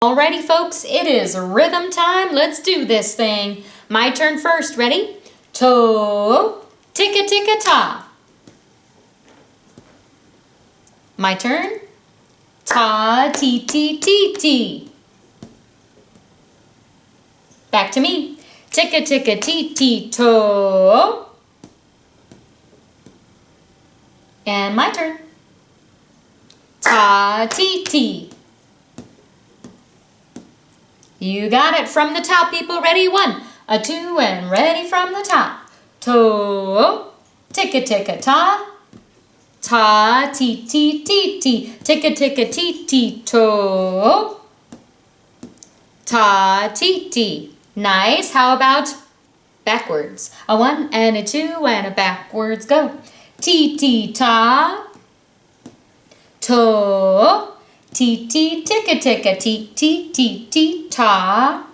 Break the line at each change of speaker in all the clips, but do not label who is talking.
Alrighty folks, it is rhythm time. Let's do this thing. My turn first. Ready? To, ticka ticka ta. My turn. Ta, ti ti ti ti. Back to me. Ticka ticka ti ti to. And my turn. Ta ti ti. You got it from the top, people. Ready? 1, a 2, and ready from the top. To, ticka ticka ta. Ta, ti ti ti ti. Ticka ticka ti ti to. Ta, ti ti. Nice. How about backwards? A 1 and a 2 and a backwards. Go. Ti ti ta. To. Ti ti ticka ticka ti ti ti ti ta.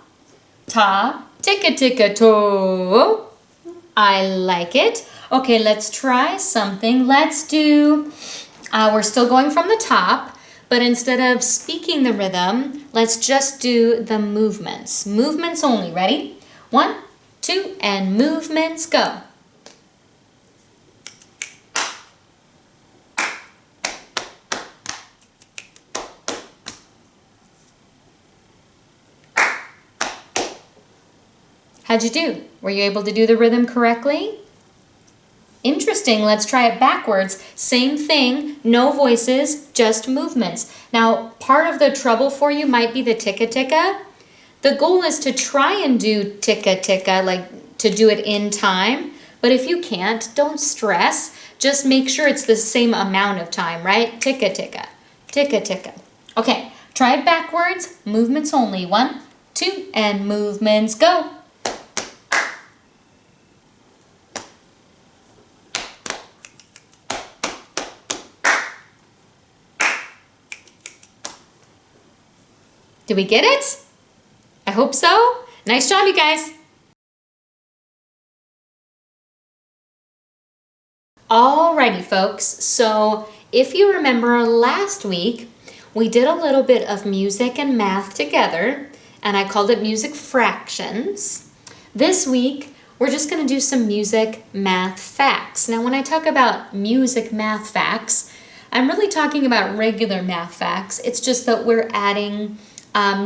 Ta ticka ticka to. I like it. Okay, let's try something. Let's do, we're still going from the top, but instead of speaking the rhythm, let's just do the movements. Movements only. Ready? 1, 2, and movements go. How'd you do? Were you able to do the rhythm correctly? Interesting. Let's try it backwards. Same thing, no voices, just movements. Now, part of the trouble for you might be the ticka ticka. The goal is to try and do ticka ticka, like to do it in time. But if you can't, don't stress. Just make sure it's the same amount of time, right? Ticka ticka, ticka ticka. Okay, try it backwards, movements only. 1, 2, and movements go. Did we get it? I hope so. Nice job, you guys. Alrighty, folks. So if you remember last week, we did a little bit of music and math together, and I called it music fractions. This week, we're just going to do some music math facts. Now, when I talk about music math facts, I'm really talking about regular math facts. It's just that we're adding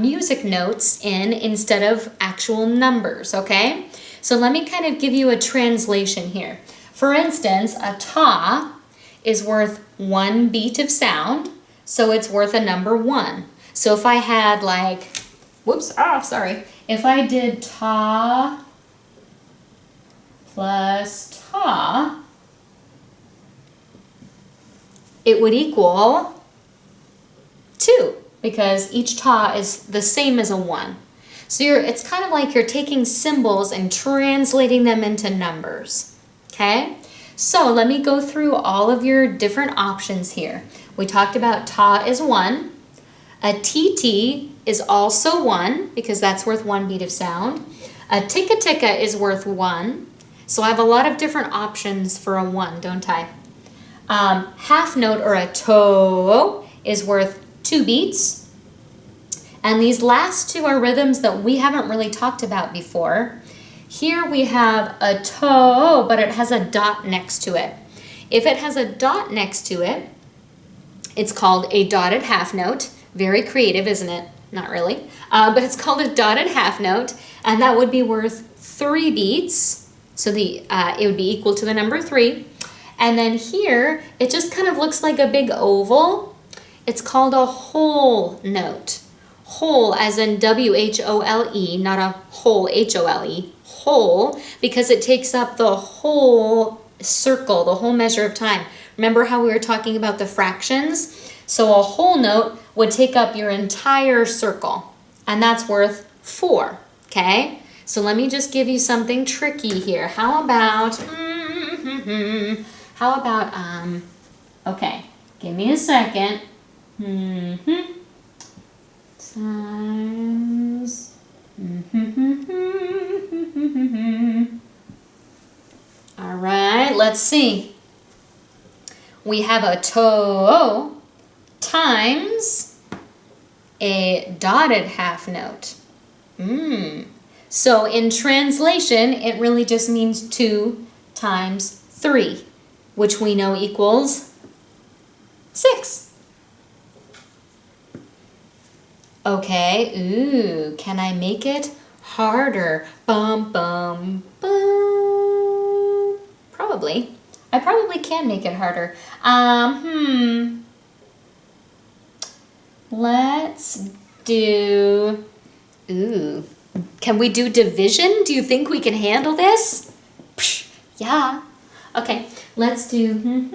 music notes in instead of actual numbers, okay? So let me kind of give you a translation here. For instance, a ta is worth 1 beat of sound, so it's worth a number 1. So if I had like, if I did ta plus ta, it would equal 2. Because each ta is the same as a 1. So it's kind of like you're taking symbols and translating them into numbers, okay? So let me go through all of your different options here. We talked about ta is 1. A TT is also 1 because that's worth 1 beat of sound. A ticka ticka is worth 1. So I have a lot of different options for a 1, don't I? Half note or a to is worth 2 beats. And these last 2 are rhythms that we haven't really talked about before. Here we have a to, but it has a dot next to it. If it has a dot next to it, it's called a dotted half note. Very creative, isn't it? Not really. But it's called a dotted half note, and that would be worth 3 beats. So it would be equal to the number 3. And then here, it just kind of looks like a big oval. It's called a whole note. Whole as in W-H-O-L-E, not a whole, H-O-L-E. Whole, because it takes up the whole circle, the whole measure of time. Remember how we were talking about the fractions? So a whole note would take up your entire circle, and that's worth 4, okay? So let me just give you something tricky here. How about, okay, give me a second. Times. All right, let's see. We have a to times a dotted half note. So in translation, it really just means 2 times 3, which we know equals 6. Okay, ooh, can I make it harder? Bum, bum, bum. Probably. I probably can make it harder. Let's do, ooh, can we do division? Do you think we can handle this? Psh, yeah. Okay, let's do,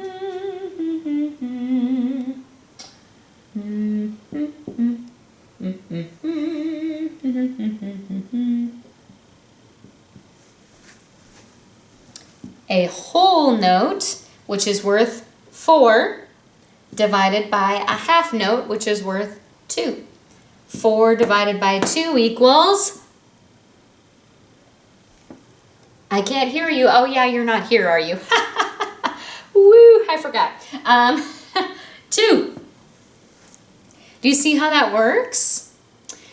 a whole note, which is worth 4, divided by a half note, which is worth 2. 4 divided by 2 equals, I can't hear you. Oh yeah, you're not here, are you? Woo, I forgot. 2. Do you see how that works?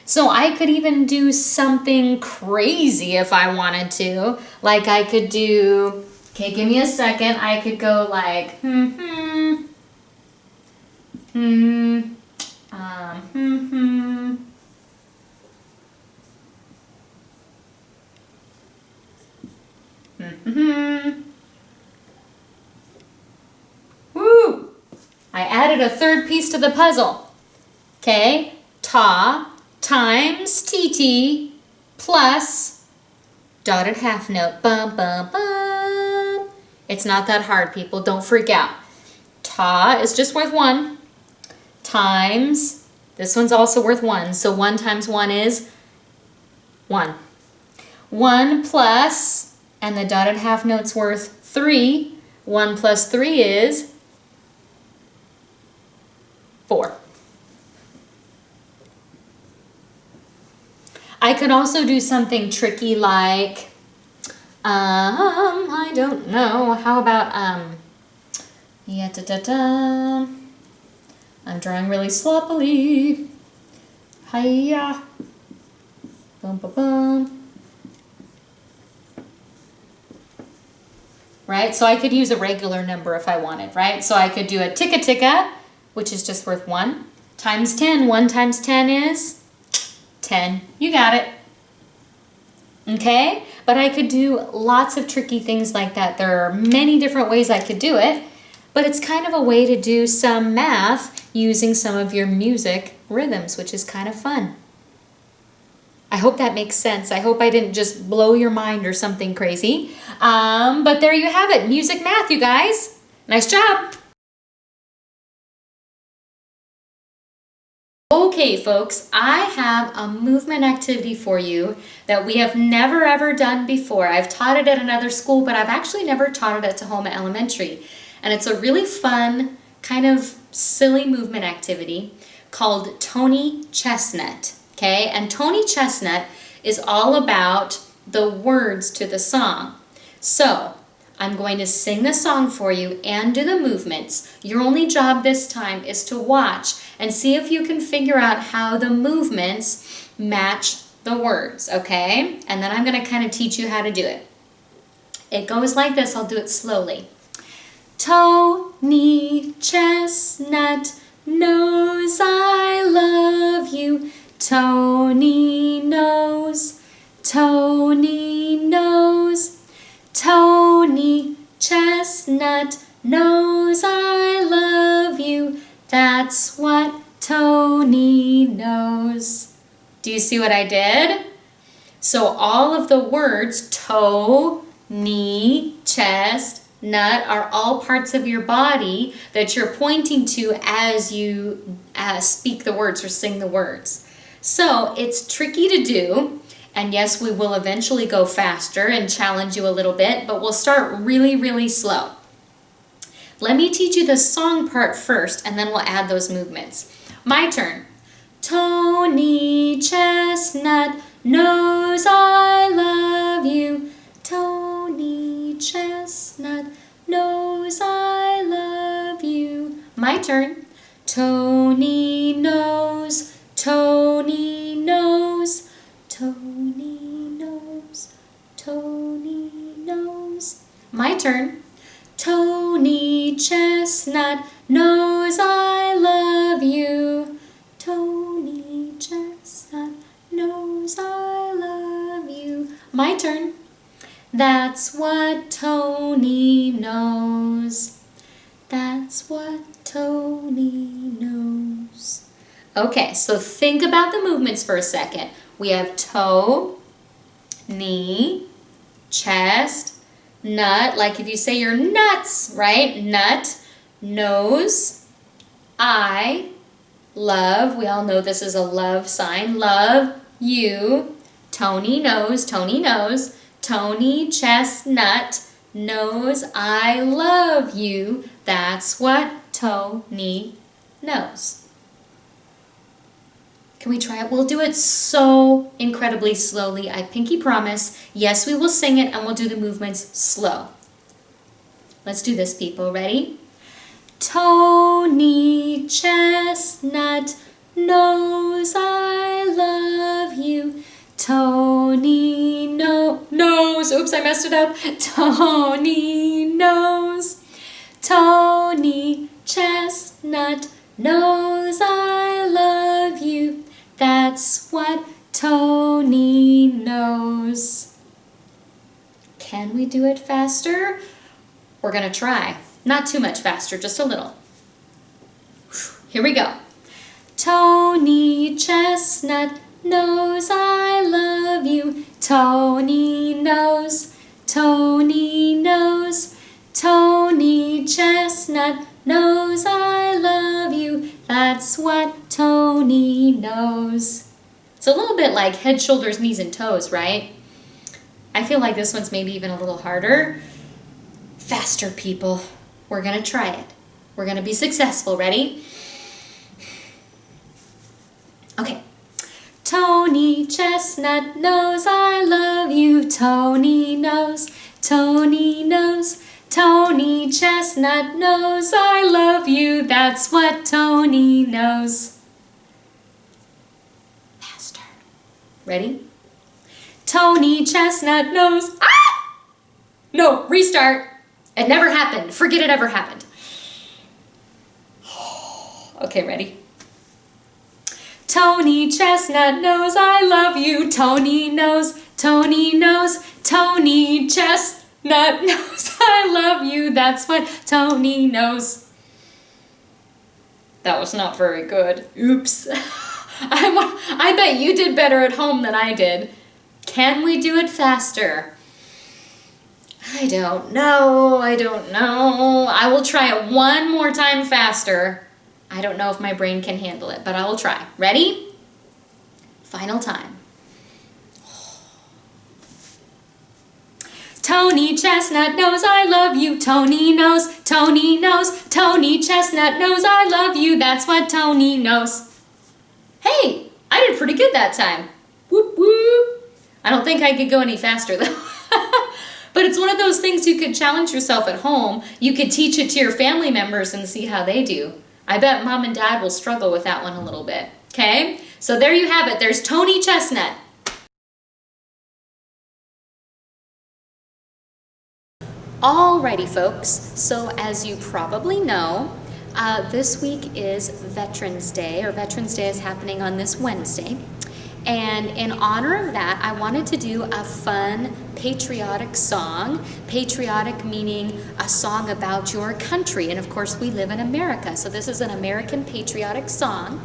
So I could even do something crazy if I wanted to. Like I could do, okay, give me a second. I could go like, Woo! I added a third piece to the puzzle. Okay, ta times tt plus dotted half note. Bum, bum, bum. It's not that hard, people. Don't freak out. Ta is just worth 1 times, this one's also worth 1. So 1 times 1 is 1. 1 plus, and the dotted half note's worth 3. 1 plus 3 is 4. I could also do something tricky like, I don't know, how about, yeah, da-da-da. I'm drawing really sloppily. Hiya. Bum, bum, bum. Right, so I could use a regular number if I wanted, right? So I could do a ticka-ticka, which is just worth 1, times 10. 1 times 10 is 10. You got it. Okay? But I could do lots of tricky things like that. There are many different ways I could do it, but it's kind of a way to do some math using some of your music rhythms, which is kind of fun. I hope that makes sense. I hope I didn't just blow your mind or something crazy. But there you have it. Music math, you guys. Nice job. Okay, folks, I have a movement activity for you that we have never ever done before. I've taught it at another school, but I've actually never taught it at Tahoma Elementary. And it's a really fun, kind of silly movement activity called Tony Chestnut. Okay, and Tony Chestnut is all about the words to the song. So I'm going to sing the song for you and do the movements. Your only job this time is to watch and see if you can figure out how the movements match the words, okay? And then I'm going to kind of teach you how to do it. It goes like this. I'll do it slowly. Tony Chestnut knows I love you. Tony knows, Tony knows, Tony Chestnut knows I love you. That's what Tony knows. Do you see what I did? So all of the words, toe, knee, chest, nut, are all parts of your body that you're pointing to as you speak the words or sing the words. So it's tricky to do, and yes, we will eventually go faster and challenge you a little bit, but we'll start really, really slow. Let me teach you the song part first, and then we'll add those movements. My turn. Tony Chestnut knows I love you. Tony Chestnut knows I love you. My turn. Tony knows, Tony my turn. That's what Tony knows. That's what Tony knows. Okay, so think about the movements for a second. We have toe, knee, chest, nut, like if you say you're nuts, right? Nut, nose, eye, love. We all know this is a love sign. Love, you, Tony knows, Tony knows. Tony, chestnut, nose, I love you. That's what Tony knows. Can we try it? We'll do it so incredibly slowly. I pinky promise. Yes, we will sing it and we'll do the movements slow. Let's do this, people. Ready? Tony, chestnut, nose, I love you. Tony knows. Oops, I messed it up. Tony knows. Tony, chestnut, knows I love you. That's what Tony knows. Can we do it faster? We're going to try. Not too much faster, just a little. Here we go. Tony, chestnut, knows I love you. Tony knows. Tony knows. Tony, chestnut, knows I love you. That's what Tony knows. It's a little bit like head, shoulders, knees, and toes, right? I feel like this one's maybe even a little harder. Faster, people. We're going to try it. We're going to be successful. Ready? Okay. Tony, chestnut, knows I love you. Tony knows. Tony knows. Tony, chestnut, knows I love you. That's what Tony knows. Faster. Ready? Tony, chestnut, knows. Ah! No, restart. It never happened. Forget it ever happened. Okay, ready? Tony, chestnut, knows I love you. Tony knows. Tony knows. Tony, chestnut, knows I love you. That's what Tony knows. That was not very good. Oops. I bet you did better at home than I did. Can we do it faster? I don't know. I will try it one more time faster. I don't know if my brain can handle it, but I will try. Ready? Final time. Tony Chestnut knows I love you. Tony knows. Tony knows. Tony Chestnut knows I love you. That's what Tony knows. Hey, I did pretty good that time. Whoop, whoop. I don't think I could go any faster though. But it's one of those things you could challenge yourself at home. You could teach it to your family members and see how they do. I bet mom and dad will struggle with that one a little bit. Okay? So there you have it. There's Tony Chestnut. Alrighty, folks. So as you probably know, this week is Veterans Day, or Veterans Day is happening on this Wednesday. And in honor of that, I wanted to do a fun patriotic song. Patriotic meaning a song about your country. And of course, we live in America. So this is an American patriotic song.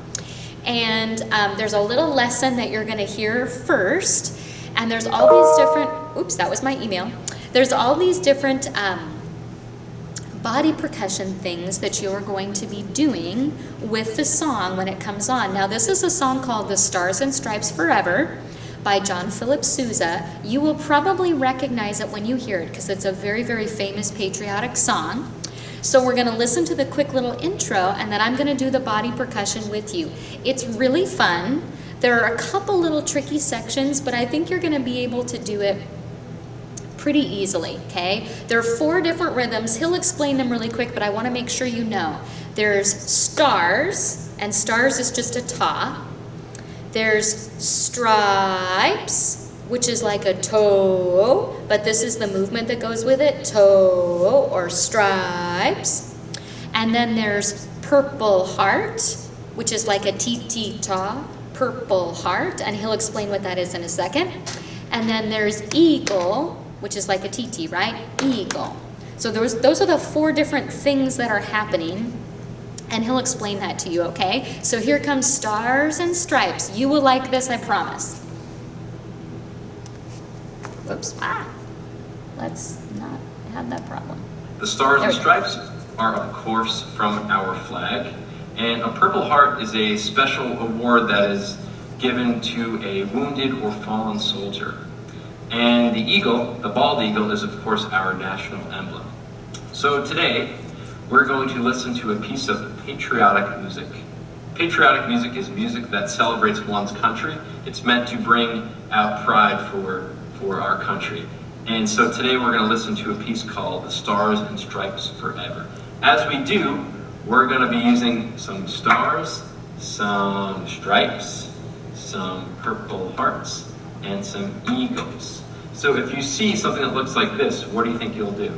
And there's a little lesson that you're going to hear first. And there's all these different, oops, that was my email. There's all these different body percussion things that you're going to be doing with the song when it comes on. Now this is a song called The Stars and Stripes Forever by John Philip Sousa. You will probably recognize it when you hear it because it's a very, very famous patriotic song. So we're going to listen to the quick little intro and then I'm going to do the body percussion with you. It's really fun. There are a couple little tricky sections, but I think you're going to be able to do it pretty easily, okay? There are 4 different rhythms. He'll explain them really quick, but I want to make sure you know. There's stars, and stars is just a ta. There's stripes, which is like a toe, but this is the movement that goes with it, toe or stripes. And then there's purple heart, which is like a ti-ti-ta, purple heart, and he'll explain what that is in a second. And then there's eagle, which is like a TT, right? Eagle. So those are the 4 different things that are happening. And he'll explain that to you, okay? So here comes stars and stripes. You will like this, I promise. Whoops. Let's not have that problem.
The stars and stripes are, of course, from our flag. And a Purple Heart is a special award that is given to a wounded or fallen soldier. And the eagle, the bald eagle, is, of course, our national emblem. So today, we're going to listen to a piece of patriotic music. Patriotic music is music that celebrates one's country. It's meant to bring out pride for our country. And so today we're going to listen to a piece called The Stars and Stripes Forever. As we do, we're going to be using some stars, some stripes, some purple hearts, and some eagles. So if you see something that looks like this, what do you think you'll do?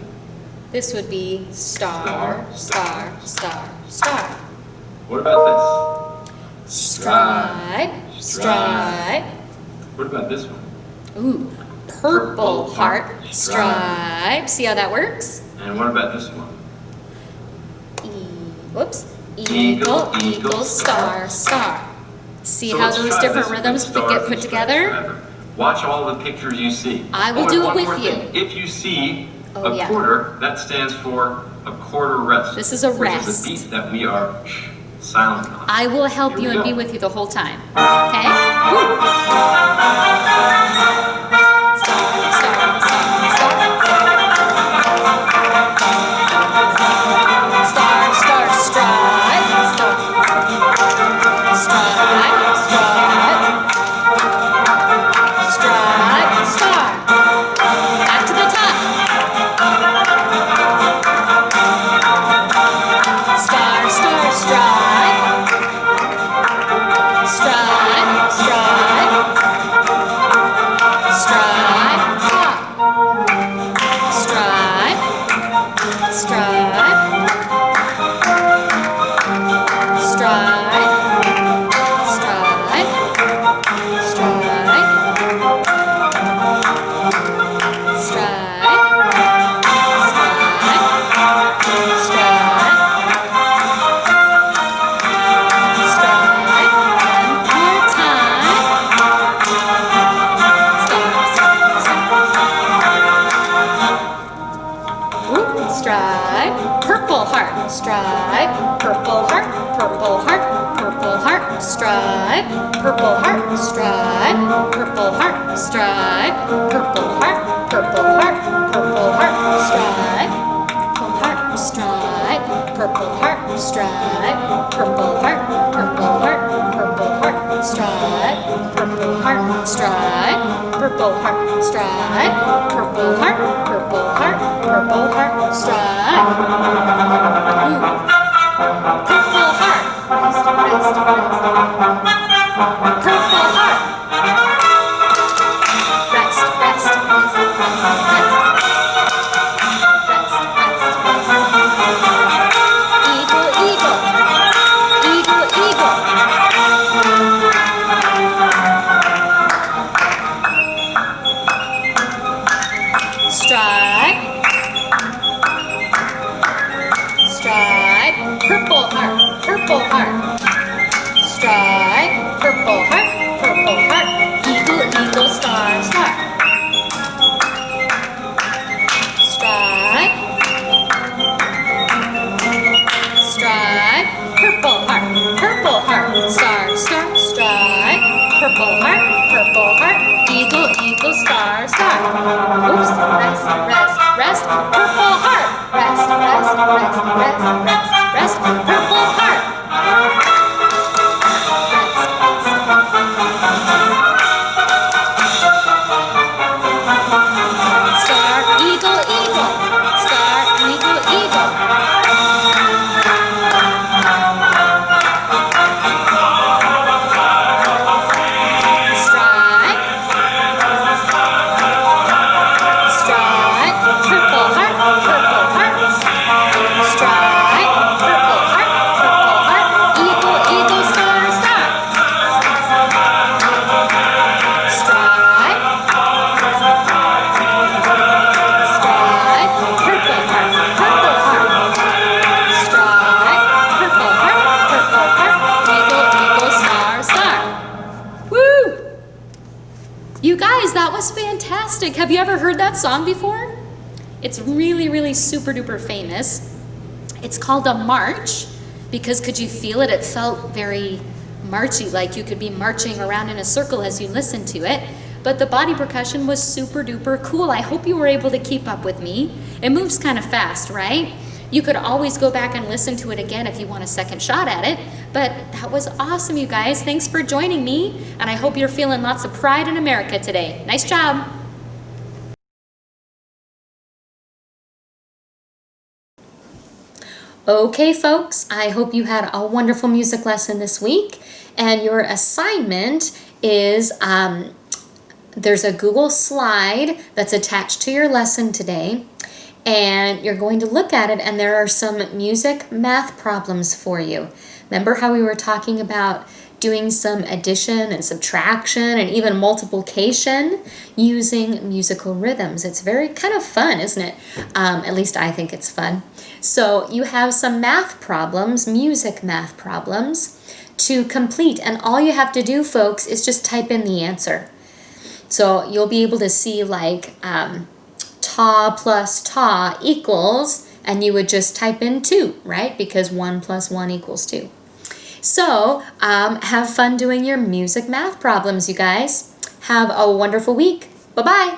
This would be star, star, star, star.
What about this?
Stripe, stripe.
What about this one?
Ooh, purple heart, stripe. See how that works?
And what about this one?
Whoops. Eagle, eagle, star, star. See how those different rhythms get put together?
Watch all the pictures you see.
I will do it with you.
If you see a quarter, that stands for a quarter rest.
This is a rest.
Which is a beat that we are silent on.
I will help you and be with you the whole time. Okay? Woo. Stripe, purple heart, purple heart, purple heart, stripe, purple heart, stripe, purple heart, stripe, purple heart, purple heart, purple heart, stripe, purple heart, stripe, purple heart, stripe, purple heart, purple heart, purple heart, stripe, purple heart, stripe, purple heart, stripe, purple heart, purple heart, purple heart, stripe. Purple heart. Rest, rest, rest. Purple heart. Rest, rest, rest, rest, rest. Rest, rest, rest. Eagle, eagle. Eagle, eagle. Stripe. Stripe, purple heart, purple heart. Stripe, purple heart, purple heart. Eagle, eagle, star, star. Stripe. Stripe, purple heart, star, star, stripe. Purple heart, eagle, eagle, star, star. Oops, rest, rest, rest. Purple heart. Rest, rest, rest, rest, rest, rest, purple heart. Rest. Star, eagle, eagle. Star, eagle, eagle. Stripe. Stripe, purple heart, purple heart. Stripe, purple heart, purple was fantastic. Have you ever heard that song before? It's really, really super duper famous. It's called a march because could you feel it? It felt very marchy, like you could be marching around in a circle as you listened to it. But the body percussion was super duper cool. I hope you were able to keep up with me. It moves kind of fast, right? You could always go back and listen to it again if you want a second shot at it. But that was awesome, you guys. Thanks for joining me. And I hope you're feeling lots of pride in America today. Nice job. Okay, folks, I hope you had a wonderful music lesson this week. And your assignment is there's a Google slide that's attached to your lesson today. And you're going to look at it, and there are some music math problems for you. Remember how we were talking about doing some addition and subtraction and even multiplication using musical rhythms? It's very kind of fun, isn't it? At least I think it's fun. So you have some math problems, music math problems to complete. And all you have to do, folks, is just type in the answer. So you'll be able to see like ta plus ta equals, and you would just type in 2, right? Because 1 plus 1 equals 2. So have fun doing your music math problems, you guys. Have a wonderful week. Bye-bye.